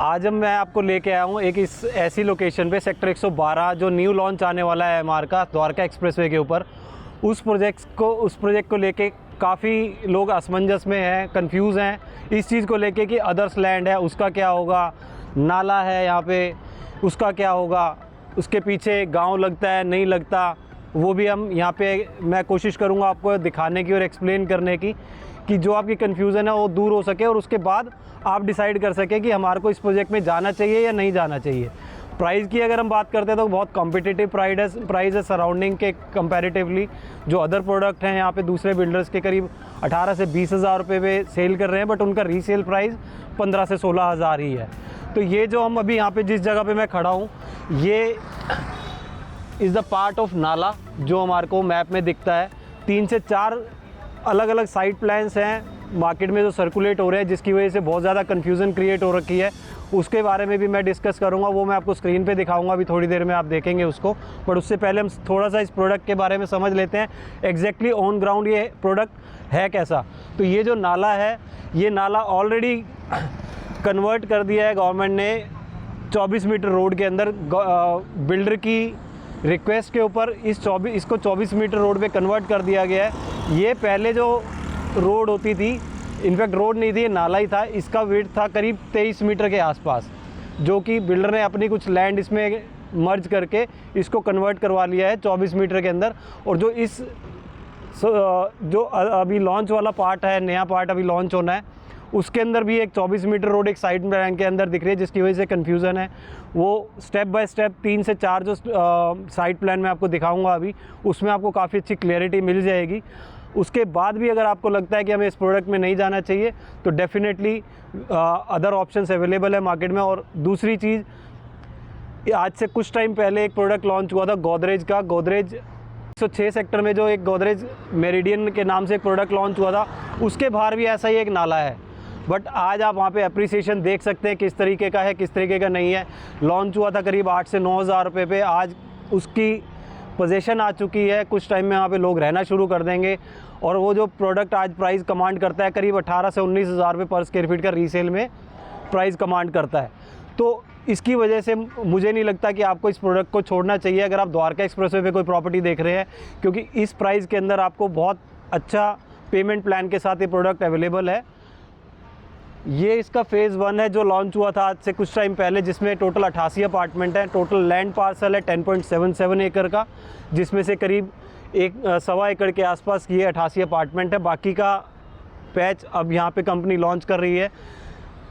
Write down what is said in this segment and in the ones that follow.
आज हम मैं आपको लेके आया हूँ एक इस ऐसी लोकेशन पे सेक्टर 112 जो न्यू लॉन्च आने वाला है एमआर का द्वारका एक्सप्रेसवे के ऊपर। उस प्रोजेक्ट को लेके काफ़ी लोग असमंजस में हैं, कंफ्यूज हैं इस चीज़ को लेके कि अदर्स लैंड है उसका क्या होगा, नाला है यहाँ पे उसका क्या होगा, उसके पीछे गांव लगता है नहीं लगता, वो भी हम यहाँ पे मैं कोशिश करूँगा आपको दिखाने की और एक्सप्लेन करने की कि जो आपकी कन्फ्यूज़न है वो दूर हो सके और उसके बाद आप डिसाइड कर सकें कि हमारे को इस प्रोजेक्ट में जाना चाहिए या नहीं जाना चाहिए। प्राइस की अगर हम बात करते हैं तो बहुत कॉम्पिटिटिव प्राइस है सराउंडिंग के कंपैरेटिवली। जो अदर प्रोडक्ट हैं यहाँ पे दूसरे बिल्डर्स के करीब 18 से 20 हज़ार रुपये पे सेल कर रहे हैं, बट उनका रीसेल प्राइस 15 से 16 हज़ार ही है। तो ये जो हम अभी यहाँ पे जिस जगह पे मैं खड़ा हूँ ये इज़ द पार्ट ऑफ नाला जो हमारे को मैप में दिखता है। 3 से 4 अलग अलग साइट प्लान्स हैं मार्केट में जो सर्कुलेट हो रहे हैं, जिसकी वजह से बहुत ज़्यादा कन्फ्यूज़न क्रिएट हो रखी है। उसके बारे में भी मैं डिस्कस करूंगा, वो मैं आपको स्क्रीन पे दिखाऊंगा अभी थोड़ी देर में, आप देखेंगे उसको। बट उससे पहले हम थोड़ा सा इस प्रोडक्ट के बारे में समझ लेते हैं एग्जैक्टली ऑन ग्राउंड ये प्रोडक्ट है कैसा। तो ये जो नाला है ये नाला ऑलरेडी कन्वर्ट कर दिया है गवर्नमेंट ने 24 मीटर रोड के अंदर। बिल्डर की रिक्वेस्ट के ऊपर इसको 24 मीटर रोड पे कन्वर्ट कर दिया गया है। ये पहले जो रोड होती थी, इनफैक्ट रोड नहीं थी, ये नाला ही था। इसका विड्थ था करीब 23 मीटर के आसपास, जो कि बिल्डर ने अपनी कुछ लैंड इसमें मर्ज करके इसको कन्वर्ट करवा लिया है 24 मीटर के अंदर। और जो अभी लॉन्च वाला पार्ट है, नया पार्ट अभी लॉन्च होना है, उसके अंदर भी एक 24 मीटर रोड एक साइड प्लान के अंदर दिख रही है, जिसकी वजह से कन्फ्यूज़न है। वो स्टेप बाय स्टेप 3 से 4 जो साइड प्लान मैं आपको दिखाऊंगा अभी, उसमें आपको काफ़ी अच्छी क्लैरिटी मिल जाएगी। उसके बाद भी अगर आपको लगता है कि हमें इस प्रोडक्ट में नहीं जाना चाहिए तो डेफिनेटली अदर ऑप्शंस अवेलेबल है मार्केट में। और दूसरी चीज़, आज से कुछ टाइम पहले एक प्रोडक्ट लॉन्च हुआ था गोदरेज का। गोदरेज 106 सेक्टर में जो एक गोदरेज मेरिडियन के नाम से एक प्रोडक्ट लॉन्च हुआ था, उसके बाहर भी ऐसा ही एक नाला है। बट आज आप वहाँ पे अप्रिसिएशन देख सकते हैं किस तरीके का है किस तरीके का नहीं है। लॉन्च हुआ था करीब 8 से 9 हज़ार रुपये पे, आज उसकी पोजीशन आ चुकी है। कुछ टाइम में वहाँ पे लोग रहना शुरू कर देंगे और वो जो प्रोडक्ट आज प्राइस कमांड करता है करीब 18 से 19 हज़ार रुपये पर स्क्वायर फीट का रीसेल में प्राइस कमांड करता है। तो इसकी वजह से मुझे नहीं लगता कि आपको इस प्रोडक्ट को छोड़ना चाहिए अगर आप द्वारका एक्सप्रेसवे पे कोई प्रॉपर्टी देख रहे हैं, क्योंकि इस प्राइस के अंदर आपको बहुत अच्छा पेमेंट प्लान के साथ ये प्रोडक्ट अवेलेबल है। ये इसका फ़ेज़ 1 है जो लॉन्च हुआ था आज से कुछ टाइम पहले, जिसमें टोटल 88 अपार्टमेंट हैं। टोटल लैंड पार्सल है 10.77 एकड़ का, जिसमें से करीब 1.25 एकड़ के आसपास ये 88 अपार्टमेंट है। बाकी का पैच अब यहाँ पे कंपनी लॉन्च कर रही है।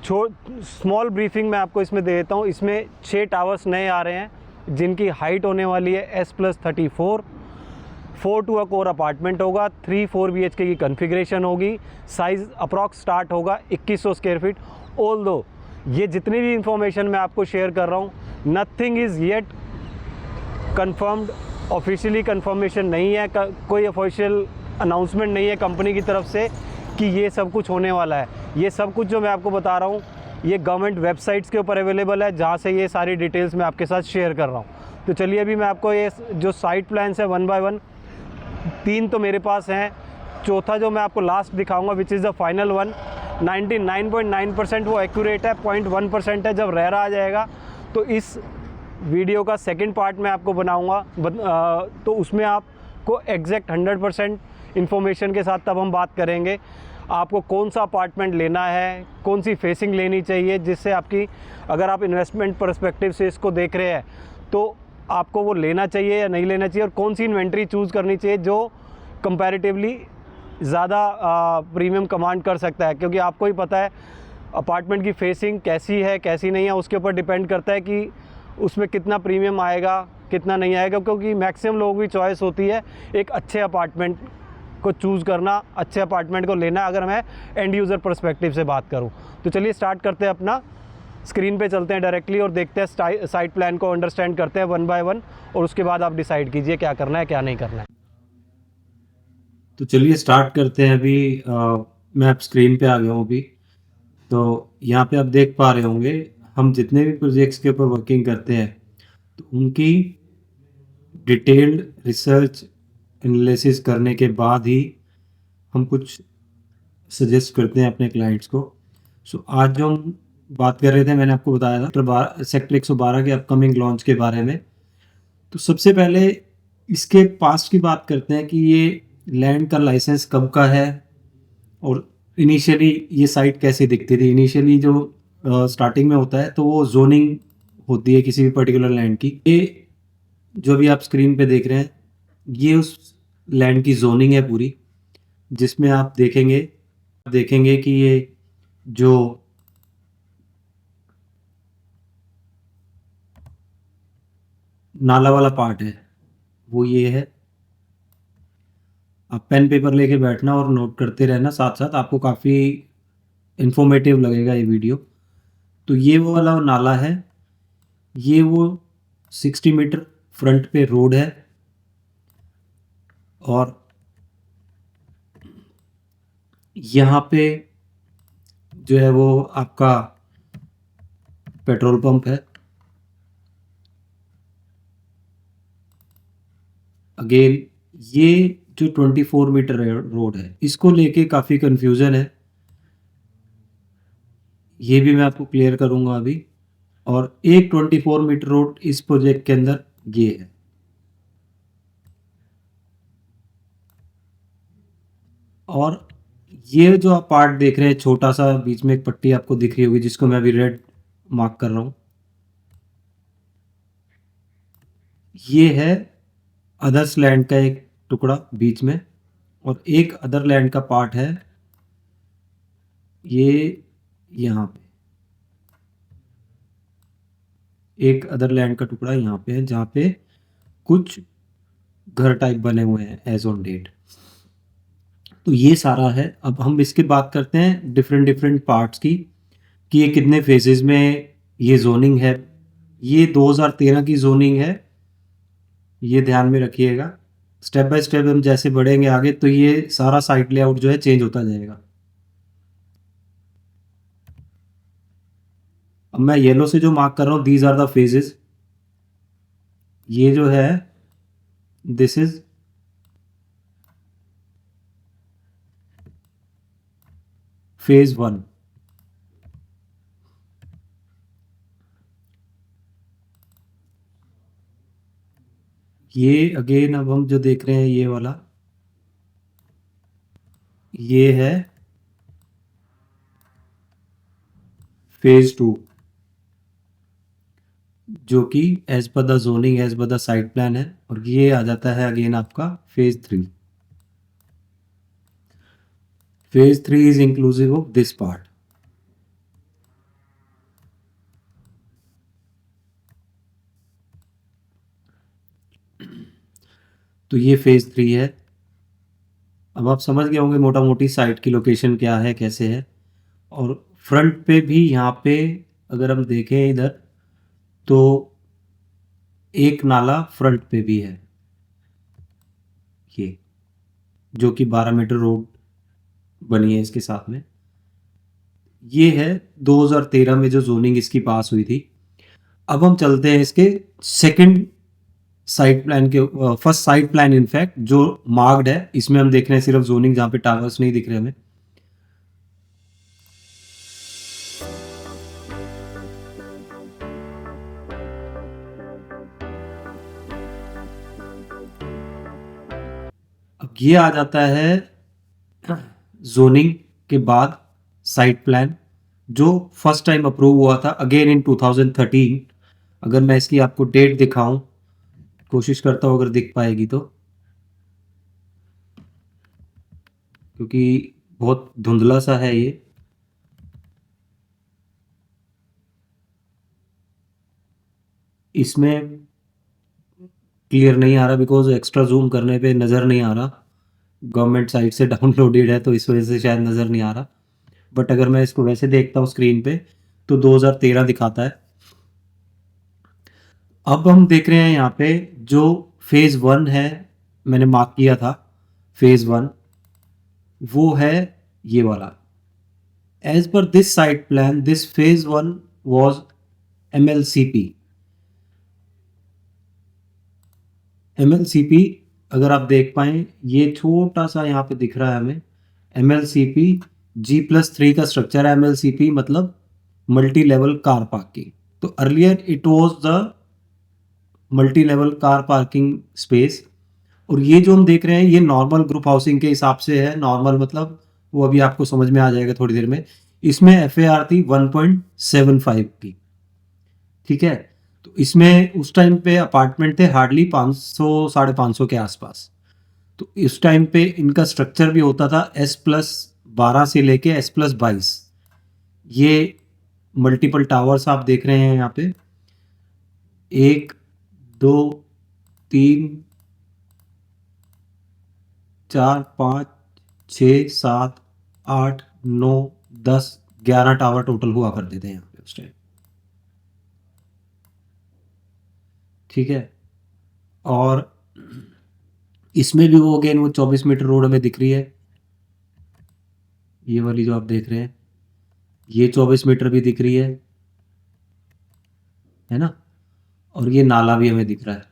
स्मॉल ब्रीफिंग मैं आपको इसमें दे देता हूँ। इसमें 6 टावर्स नए आ रहे हैं जिनकी हाइट होने वाली है S+34। 4 टू कोर अपार्टमेंट होगा, 3-4 BHK की कन्फिग्रेशन होगी। साइज़ अप्रॉक्स स्टार्ट होगा 2100 स्क्वायर फीट। ऑल दो ये जितनी भी इंफॉर्मेशन मैं आपको शेयर कर रहा हूँ, nothing is yet confirmed, officially confirmation नहीं है, कोई ऑफिशियल अनाउंसमेंट नहीं है कंपनी की तरफ से कि ये सब कुछ होने वाला है। ये सब कुछ जो मैं आपको बता रहा हूँ ये गवर्नमेंट वेबसाइट्स के ऊपर अवेलेबल है, जहाँ से ये सारी डिटेल्स मैं आपके साथ शेयर कर रहा हूँ। तो चलिए अभी मैं आपको ये जो साइट प्लान्स है 1 बाय 1, 3 तो मेरे पास हैं, चौथा जो मैं आपको लास्ट दिखाऊंगा which is the final one, 99.9% वो एक्यूरेट है, 0.1% है। जब रेरा आ जाएगा तो इस वीडियो का सेकंड पार्ट मैं आपको बनाऊंगा, तो उसमें आपको एग्जैक्ट 100% इन्फॉर्मेशन के साथ तब हम बात करेंगे आपको कौन सा अपार्टमेंट लेना है, कौन सी फेसिंग लेनी चाहिए, जिससे आपकी अगर आप इन्वेस्टमेंट पर्सपेक्टिव से इसको देख रहे हैं तो आपको वो लेना चाहिए या नहीं लेना चाहिए, और कौन सी इन्वेंट्री चूज़ करनी चाहिए जो कंपैरेटिवली ज़्यादा प्रीमियम कमांड कर सकता है। क्योंकि आपको ही पता है अपार्टमेंट की फेसिंग कैसी है कैसी नहीं है, उसके ऊपर डिपेंड करता है कि उसमें कितना प्रीमियम आएगा कितना नहीं आएगा। क्योंकि मैक्सिमम लोगों की चॉइस होती है एक अच्छे अपार्टमेंट को चूज़ करना, अच्छे अपार्टमेंट को लेना, अगर मैं एंड यूज़र पर्सपेक्टिव से बात करूँ। तो चलिए स्टार्ट करते हैं, अपना स्क्रीन पे चलते हैं डायरेक्टली और देखते हैं साइट प्लान को अंडरस्टैंड करते हैं 1 बाय 1, और उसके बाद आप डिसाइड कीजिए क्या करना है क्या नहीं करना है। तो चलिए स्टार्ट करते हैं। अभी मैं अब स्क्रीन पे आ गया हूँ अभी। तो यहाँ पे आप देख पा रहे होंगे हम जितने भी प्रोजेक्ट्स के ऊपर वर्किंग करते हैं तो उनकी डिटेल्ड रिसर्च एनालिसिस करने के बाद ही हम कुछ सजेस्ट करते हैं अपने क्लाइंट्स को। सो आज जो हम बात कर रहे थे, मैंने आपको बताया था सेक्टर 112 के अपकमिंग लॉन्च के बारे में। तो सबसे पहले इसके पास्ट की बात करते हैं कि ये लैंड का लाइसेंस कब का है और इनिशियली ये साइट कैसे दिखती थी। इनिशियली जो स्टार्टिंग में होता है तो वो जोनिंग होती है किसी भी पर्टिकुलर लैंड की। ये जो भी आप स्क्रीन पे देख रहे हैं ये उस लैंड की जोनिंग है पूरी, जिसमें आप देखेंगे कि ये जो नाला वाला पार्ट है वो ये है। आप पेन पेपर लेके बैठना और नोट करते रहना साथ साथ, आपको काफ़ी इंफॉर्मेटिव लगेगा ये वीडियो। तो ये वो वाला नाला है, ये वो 60 मीटर फ्रंट पे रोड है और यहाँ पे जो है वो आपका पेट्रोल पंप है। अगेन ये जो 24 मीटर रोड है इसको लेके काफ़ी कंफ्यूजन है, ये भी मैं आपको क्लियर करूँगा अभी। और एक 24 मीटर रोड इस प्रोजेक्ट के अंदर ये है। और ये जो आप पार्ट देख रहे हैं छोटा सा, बीच में एक पट्टी आपको दिख रही होगी जिसको मैं अभी रेड मार्क कर रहा हूँ, ये है अदर्स लैंड का एक टुकड़ा बीच में। और एक अदर लैंड का पार्ट है ये यहाँ पे, एक अदर लैंड का टुकड़ा यहाँ पे है जहाँ पे कुछ घर टाइप बने हुए हैं एज ऑन डेट। तो ये सारा है। अब हम इसकी बात करते हैं डिफरेंट डिफरेंट पार्ट्स की कि ये कितने फेजेस में ये जोनिंग है। ये 2013 की जोनिंग है, ये ध्यान में रखिएगा। स्टेप बाय स्टेप हम जैसे बढ़ेंगे आगे तो ये सारा साइट लेआउट जो है चेंज होता जाएगा। अब मैं येलो से जो मार्क कर रहा हूँ दीज आर द फेजेस। ये जो है दिस इज फेज 1। ये अगेन अब हम जो देख रहे हैं ये वाला, ये है फेज 2 जो कि as per the zoning as per the site plan है। और ये आ जाता है अगेन आपका phase 3। Phase 3 is inclusive of this part. तो ये फेज 3 है। अब आप समझ गए होंगे मोटा मोटी साइट की लोकेशन क्या है कैसे है। और फ्रंट पे भी यहाँ पे अगर हम देखें इधर तो एक नाला फ्रंट पे भी है, ये जो कि 12 मीटर रोड बनी है इसके साथ में। ये है 2013 में जो जोनिंग इसकी पास हुई थी। अब हम चलते हैं इसके सेकंड साइट प्लान के, फर्स्ट साइट प्लान इनफैक्ट जो मार्क्ड है, इसमें हम देख रहे हैं सिर्फ जोनिंग जहाँ पे टावर्स नहीं दिख रहे हमें। अब ये आ जाता है जोनिंग के बाद साइट प्लान जो फर्स्ट टाइम अप्रूव हुआ था अगेन इन 2013। अगर मैं इसकी आपको डेट दिखाऊं, कोशिश करता हूं अगर दिख पाएगी तो, क्योंकि बहुत धुंधला सा है ये। इसमें क्लियर नहीं आ रहा बिकॉज एक्स्ट्रा जूम करने पे नज़र नहीं आ रहा, गवर्नमेंट साइट से डाउनलोडेड है तो इस वजह से शायद नज़र नहीं आ रहा। बट अगर मैं इसको वैसे देखता हूँ स्क्रीन पे तो 2013 दिखाता है। अब हम देख रहे हैं यहाँ पे जो फेज 1 है, मैंने मार्क किया था फेज 1, वो है ये वाला। As per this site plan this phase 1 was MLCP। MLCP अगर आप देख पाए ये छोटा सा यहाँ पे दिख रहा है हमें MLCP G+3 का स्ट्रक्चर है। MLCP मतलब मल्टी लेवल कार पार्किंग। तो earlier it was the multi level car parking space. और ये जो हम देख रहे हैं ये नॉर्मल ग्रुप हाउसिंग के हिसाब से है। नॉर्मल मतलब वो अभी आपको समझ में आ जाएगा थोड़ी देर में। इसमें FAR थी 1.75 की, ठीक है। तो इसमें उस टाइम पे अपार्टमेंट थे हार्डली 500 550 के आसपास। तो इस टाइम पे इनका स्ट्रक्चर भी होता था S+12 से लेके S+22। ये मल्टीपल टावर्स आप देख रहे हैं यहाँ पे, 1 2 3 4 5 6 7 8 9 10 11 टावर टोटल हुआ करते थे यहाँ पे उस टाइम, ठीक है। और इसमें भी वो अगेन वो 24 मीटर रोड हमें दिख रही है, ये वाली जो आप देख रहे हैं, ये 24 मीटर भी दिख रही है ना। और ये नाला भी हमें दिख रहा है।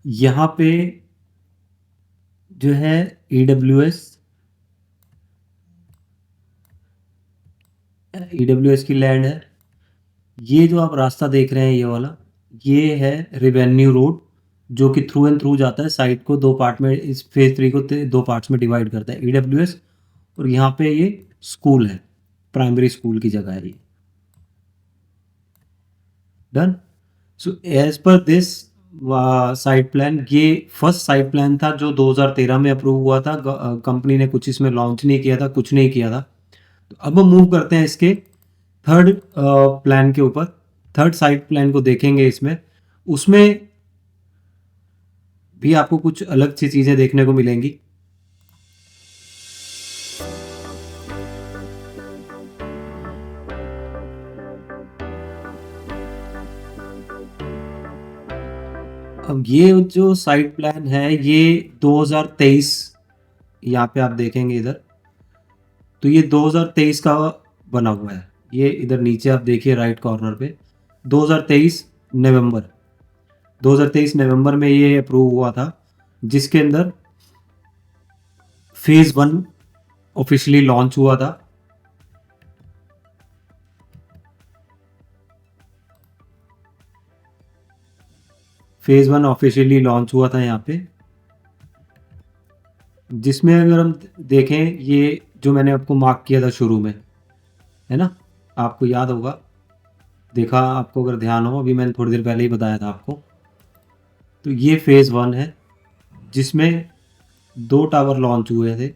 यहाँ पे जो है ईडब्ल्यूएस की लैंड है। ये जो आप रास्ता देख रहे हैं ये वाला, ये है रेवेन्यू रोड, जो कि थ्रू एंड थ्रू जाता है साइट को दो पार्ट में, इस फेज 3 को दो पार्ट्स में डिवाइड करता है ईडब्ल्यूएस। और यहाँ पे ये स्कूल है, प्राइमरी स्कूल की जगह है ये। Done. So as per this site plan, ये फर्स्ट साइट प्लान था जो 2013 में अप्रूव हुआ था। कंपनी ने कुछ इसमें लॉन्च नहीं किया था, कुछ नहीं किया था। तो अब हम मूव करते हैं इसके थर्ड प्लान के ऊपर। थर्ड साइट प्लान को देखेंगे इसमें, उसमें भी आपको कुछ अलग सी चीज़ें देखने को मिलेंगी। अब ये जो साइट प्लान है ये 2023, यहाँ पे आप देखेंगे इधर, तो ये 2023 का बना हुआ है। ये इधर नीचे आप देखिए राइट कॉर्नर पे 2023 नवंबर 2023 नवंबर में ये अप्रूव हुआ था, जिसके अंदर फेज 1 ऑफिशियली लॉन्च हुआ था। फेज 1 ऑफिशियली लॉन्च हुआ था यहाँ पे, जिसमें अगर हम देखें ये जो मैंने आपको मार्क किया था शुरू में, है ना, आपको याद होगा, देखा आपको अगर ध्यान हो, अभी मैंने थोड़ी देर पहले ही बताया था आपको। तो ये फेज 1 है जिसमें 2 टावर लॉन्च हुए थे,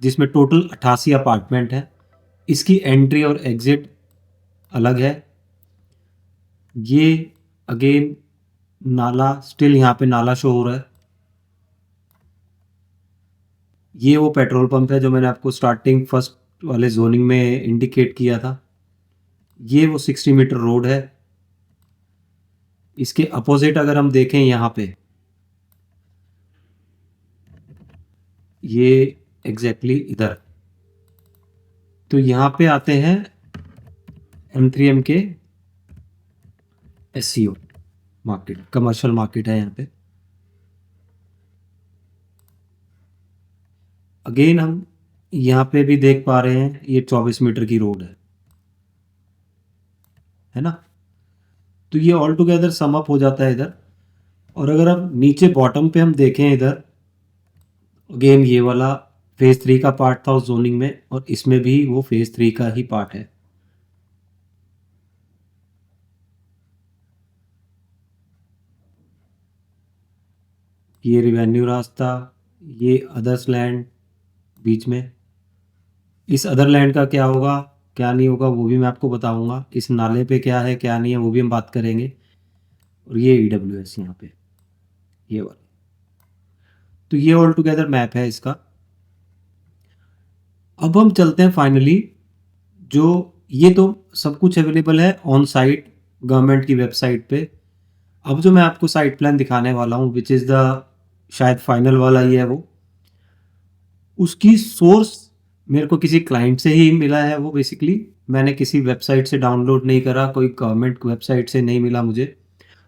जिसमें टोटल 88 अपार्टमेंट है। इसकी एंट्री और एग्जिट अलग है। ये अगेन नाला, स्टिल यहाँ पे नाला शो हो रहा है। ये वो पेट्रोल पंप है जो मैंने आपको स्टार्टिंग फर्स्ट वाले जोनिंग में इंडिकेट किया था। ये वो 60 मीटर रोड है। इसके अपोजिट अगर हम देखें यहाँ पे, ये एग्जैक्टली इधर, तो यहाँ पे आते हैं M3M के SCO मार्केट, कमर्शियल मार्केट है यहाँ पे। अगेन हम यहाँ पे भी देख पा रहे हैं ये 24 मीटर की रोड है ना। तो ये ऑल टुगेदर सम अप हो जाता है इधर। और अगर हम नीचे बॉटम पे हम देखें इधर, अगेन ये वाला फेज 3 का पार्ट था उस जोनिंग में, और इसमें भी वो फेज 3 का ही पार्ट है। ये रिवेन्यू रास्ता, ये अदर्स लैंड बीच में। इस अदर लैंड का क्या होगा क्या नहीं होगा वो भी मैं आपको बताऊंगा। इस नाले पे क्या है क्या नहीं है वो भी हम बात करेंगे। और ये EWS यहाँ पे, ये वाला। तो ये ऑल टुगेदर मैप है इसका। अब हम चलते हैं फाइनली, जो ये तो सब कुछ अवेलेबल है ऑन साइट गवर्नमेंट की वेबसाइट पे। अब जो मैं आपको साइट प्लान दिखाने वाला हूँ, विच इज़ द शायद फाइनल वाला ही है वो, उसकी सोर्स मेरे को किसी क्लाइंट से ही मिला है। वो बेसिकली मैंने किसी वेबसाइट से डाउनलोड नहीं करा, कोई गवर्नमेंट वेबसाइट से नहीं मिला मुझे।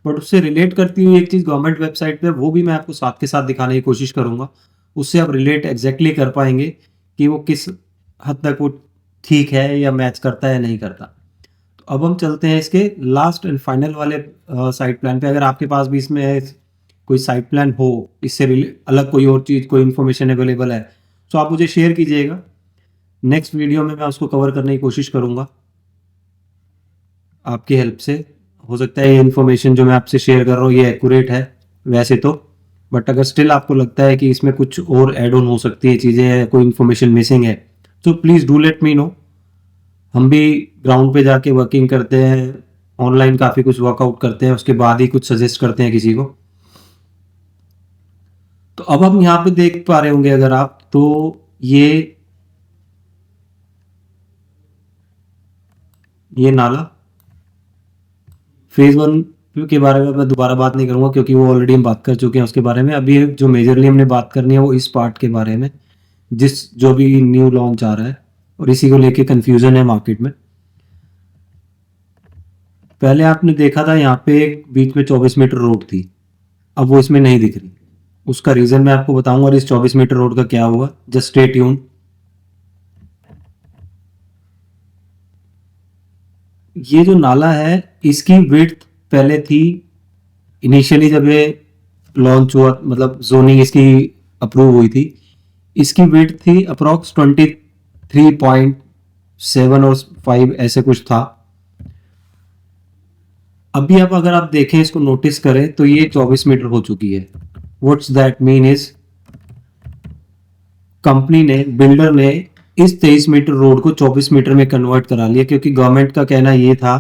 बट उससे रिलेट करती हुई एक चीज़ गवर्नमेंट वेबसाइट पे, वो भी मैं आपको साथ के साथ दिखाने की कोशिश करूँगा। उससे आप रिलेट एग्जैक्टली कर पाएंगे कि वो किस हद तक वो ठीक है या मैच करता है या नहीं करता। तो अब हम चलते हैं इसके लास्ट एंड फाइनल वाले साइट प्लान पे। अगर आपके पास भी इसमें कोई साइट प्लान हो, इससे अलग कोई और चीज़, कोई इन्फॉर्मेशन अवेलेबल है, तो आप मुझे शेयर कीजिएगा। नेक्स्ट वीडियो में मैं उसको कवर करने की कोशिश करूँगा आपकी हेल्प से। हो सकता है ये इन्फॉर्मेशन जो मैं आपसे शेयर कर रहा हूँ ये एक्यूरेट है वैसे तो, बट अगर स्टिल आपको लगता है कि इसमें कुछ और ऐड ऑन हो सकती है चीज़ें या कोई इन्फॉर्मेशन मिसिंग है, तो please do let me know. हम भी ग्राउंड पे जाके वर्किंग करते हैं, ऑनलाइन काफ़ी कुछ वर्कआउट करते हैं, उसके बाद ही कुछ सजेस्ट करते हैं किसी को। तो अब हम यहाँ पे देख पा रहे होंगे अगर आप, तो ये नाला फेज 1 के बारे में मैं दोबारा बात नहीं करूंगा क्योंकि वो ऑलरेडी हम बात कर चुके हैं उसके बारे में। अभी जो मेजरली हमने बात करनी है वो इस पार्ट के बारे में, जो भी न्यू लॉन्च आ रहा है और इसी को लेके कंफ्यूजन है मार्केट में। पहले आपने देखा था यहाँ पे एक बीच में 24 मीटर रोड थी, अब वो इसमें नहीं दिख रही। उसका रीजन मैं आपको बताऊंगा और इस 24 मीटर रोड का क्या हुआ, जस्ट स्टे ट्यून। ये जो नाला है इसकी विड्थ पहले थी, इनिशियली जब ये लॉन्च हुआ, मतलब जोनिंग इसकी अप्रूव हुई थी, इसकी विड्थ थी अप्रॉक्स 23.7 और 5 ऐसे कुछ था। अभी अब अगर आप देखें, इसको नोटिस करें, तो ये 24 मीटर हो चुकी है। What's that mean is, company ने, बिल्डर ने इस 23 मीटर रोड को 24 मीटर में कन्वर्ट करा लिया, क्योंकि गवर्नमेंट का कहना ये था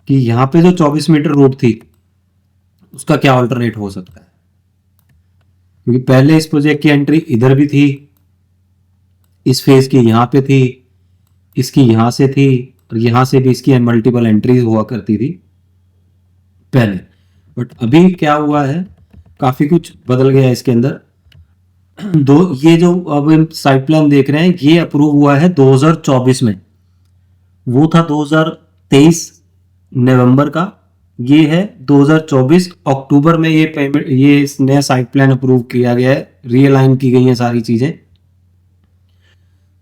कि यहाँ पे जो 24 मीटर रोड थी उसका क्या अल्टरनेट हो सकता है, क्योंकि पहले इस प्रोजेक्ट की एंट्री इधर भी थी, इस फेज की यहाँ पे थी, इसकी यहाँ से थी, और यहाँ से भी इसकी मल्टीपल एंट्रीज हुआ करती थी पहले। बट अभी क्या हुआ है, काफी कुछ बदल गया है इसके अंदर। ये जो अब हम साइट प्लान देख रहे हैं ये अप्रूव हुआ है 2024 में, वो था 2023 नवंबर का, ये है 2024 अक्टूबर में ये पेमेंट, ये नया साइट प्लान अप्रूव किया गया है, रीअलाइन की गई है सारी चीजें।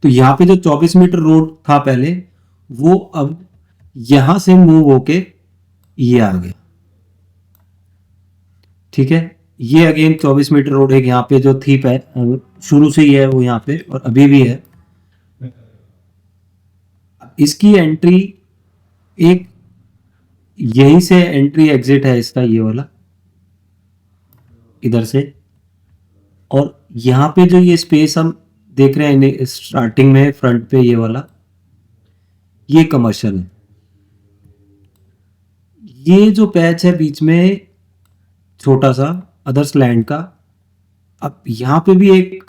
तो यहाँ पे जो 24 मीटर रोड था पहले, वो अब यहां से मूव होके ये आ गया। ठीक है, ये अगेन 24 मीटर रोड एक यहाँ पे जो थी शुरू से ही है वो यहाँ पे, और अभी भी है। इसकी एंट्री एक यहीं से एंट्री एग्जिट है इसका, ये वाला इधर से, और यहाँ पे जो ये स्पेस हम देख रहे हैं स्टार्टिंग में फ्रंट पे, ये वाला ये कमर्शियल है। ये जो पैच है बीच में छोटा सा अदर्स लैंड का, अब यहाँ पे भी एक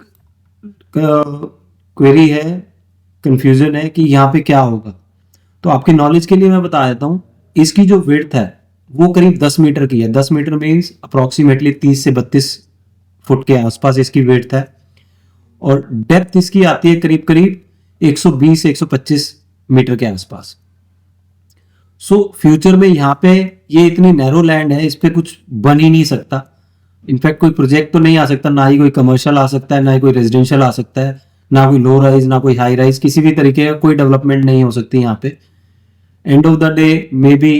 क्वेरी है, कंफ्यूजन है कि यहाँ पे क्या होगा। तो आपकी नॉलेज के लिए मैं बता देता हूँ, इसकी जो विड्थ है वो करीब 10 मीटर की है। 10 मीटर मीन्स अप्रोक्सीमेटली 30 से 32 फुट के आसपास इसकी विड्थ है, और डेप्थ इसकी आती है करीब करीब 120 से 125 मीटर के आसपास। सो फ्यूचर में यहाँ पे ये इतनी नैरो लैंड है, इस पे कुछ बन ही नहीं सकता। इनफैक्ट कोई प्रोजेक्ट तो नहीं आ सकता, ना ही कोई कमर्शियल आ सकता है, ना ही कोई रेजिडेंशियल आ सकता है, ना कोई लो राइज, ना कोई हाई राइज, किसी भी तरीके का कोई डेवलपमेंट नहीं हो सकती यहाँ पे। End of the day may be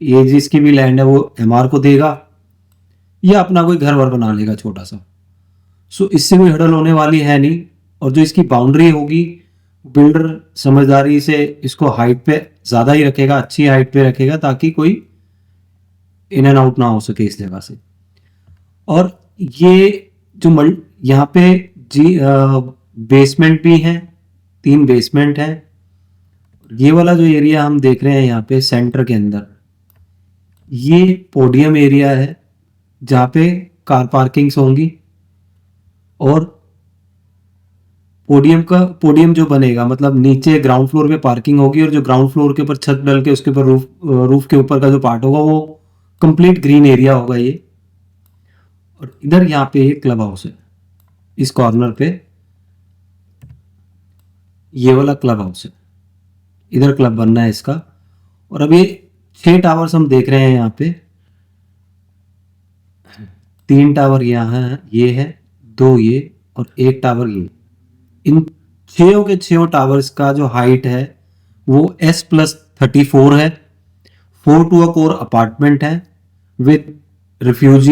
ये जिसकी भी लैंड है वो एमआर को देगा या अपना कोई घर वर बना लेगा छोटा सा। सो इससे कोई हडल होने वाली है नहीं। और जो इसकी बाउंड्री होगी, बिल्डर समझदारी से इसको हाइट पे ज्यादा ही रखेगा, अच्छी हाइट पे रखेगा, ताकि कोई इन एंड आउट ना हो सके इस जगह से। और ये जो यहाँ पे बेसमेंट भी है, 3 बेसमेंट है। ये वाला जो एरिया हम देख रहे हैं यहाँ पे सेंटर के अंदर, ये पोडियम एरिया है जहाँ पे कार पार्किंग्स होंगी, और पोडियम जो बनेगा, मतलब नीचे ग्राउंड फ्लोर पे पार्किंग होगी, और जो ग्राउंड फ्लोर के ऊपर छत डल के उसके ऊपर रूफ के ऊपर का जो पार्ट होगा वो कंप्लीट ग्रीन एरिया होगा ये। और इधर यहाँ पे एक क्लब हाउस है, इस कॉर्नर पे ये वाला क्लब हाउस है, इधर क्लब बनना है इसका। और अब ये 6 टावर्स हम देख रहे हैं यहाँ पे, 3 टावर यहाँ है, ये है, 2 ये, और 1 टावर ये। इन छयों के छयों टावर्स का जो हाइट है वो S+34 है। 4 टू अ कोर अपार्टमेंट है विथ रिफ्यूज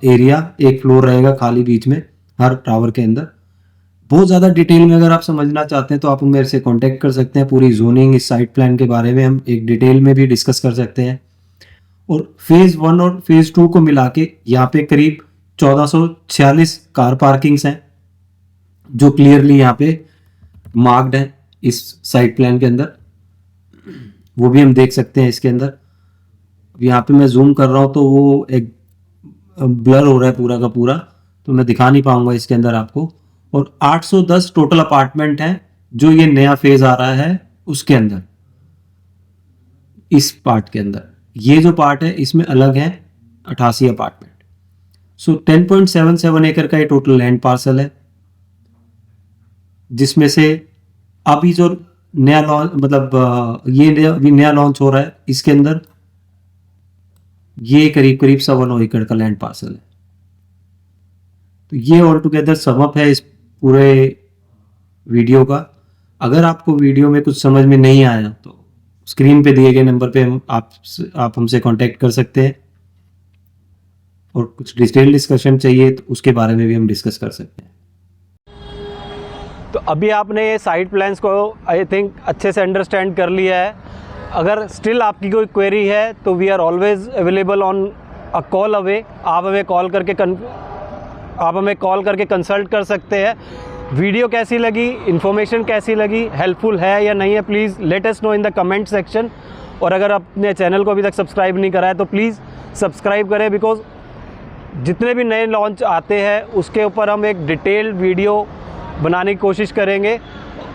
एरिया, एक फ्लोर रहेगा खाली बीच में हर टावर के अंदर। बहुत ज़्यादा डिटेल में अगर आप समझना चाहते हैं तो आप मेरे से कांटेक्ट कर सकते हैं। पूरी जोनिंग, इस साइट प्लान के बारे में हम एक डिटेल में भी डिस्कस कर सकते हैं। और फेज़ 1 और फेज़ 2 को मिला के यहाँ पे करीब 1446 कार पार्किंग्स हैं जो क्लियरली यहाँ पे मार्क्ड है इस साइट प्लान के अंदर, वो भी हम देख सकते हैं इसके अंदर। यहाँ पे मैं जूम कर रहा हूँ तो वो एक ब्लर हो रहा है पूरा का पूरा, तो मैं दिखा नहीं पाऊंगा इसके अंदर आपको। और 810 टोटल अपार्टमेंट हैं जो ये नया फेज आ रहा है उसके अंदर, इस पार्ट के अंदर। ये जो पार्ट है इसमें अलग है 88 अपार्टमेंट। सो 10.77 एकड़ का ये टोटल लैंड पार्सल है, जिसमें से अभी जो नया लॉन्च, मतलब ये अभी नया लॉन्च हो रहा है, इसके अंदर ये करीब 9 एकड़ का लैंड पार्सल है। तो ये ऑल टुगेदर समअप है इस पूरे वीडियो का। अगर आपको वीडियो में कुछ समझ में नहीं आया तो स्क्रीन पे दिए गए नंबर पे आप हमसे कांटेक्ट कर सकते हैं, और कुछ डिटेल डिस्कशन चाहिए तो उसके बारे में भी हम डिस्कस कर सकते हैं। तो अभी आपने ये साइट प्लान्स को आई थिंक अच्छे से अंडरस्टैंड कर लिया है। अगर स्टिल आपकी कोई क्वेरी है तो we are always available on a call away. आप हमें कॉल करके कंसल्ट कर सकते हैं। वीडियो कैसी लगी, इन्फॉर्मेशन कैसी लगी, हेल्पफुल है या नहीं है, please let us know in the comment section. और अगर आपने चैनल को अभी तक सब्सक्राइब नहीं करा है तो प्लीज़ सब्सक्राइब करें, बिकॉज जितने भी नए लॉन्च आते हैं उसके ऊपर हम एक डिटेल्ड वीडियो बनाने की कोशिश करेंगे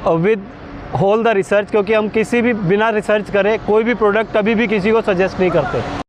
विद होल द रिसर्च, क्योंकि हम किसी भी बिना रिसर्च करे कोई भी प्रोडक्ट कभी भी किसी को सजेस्ट नहीं करते।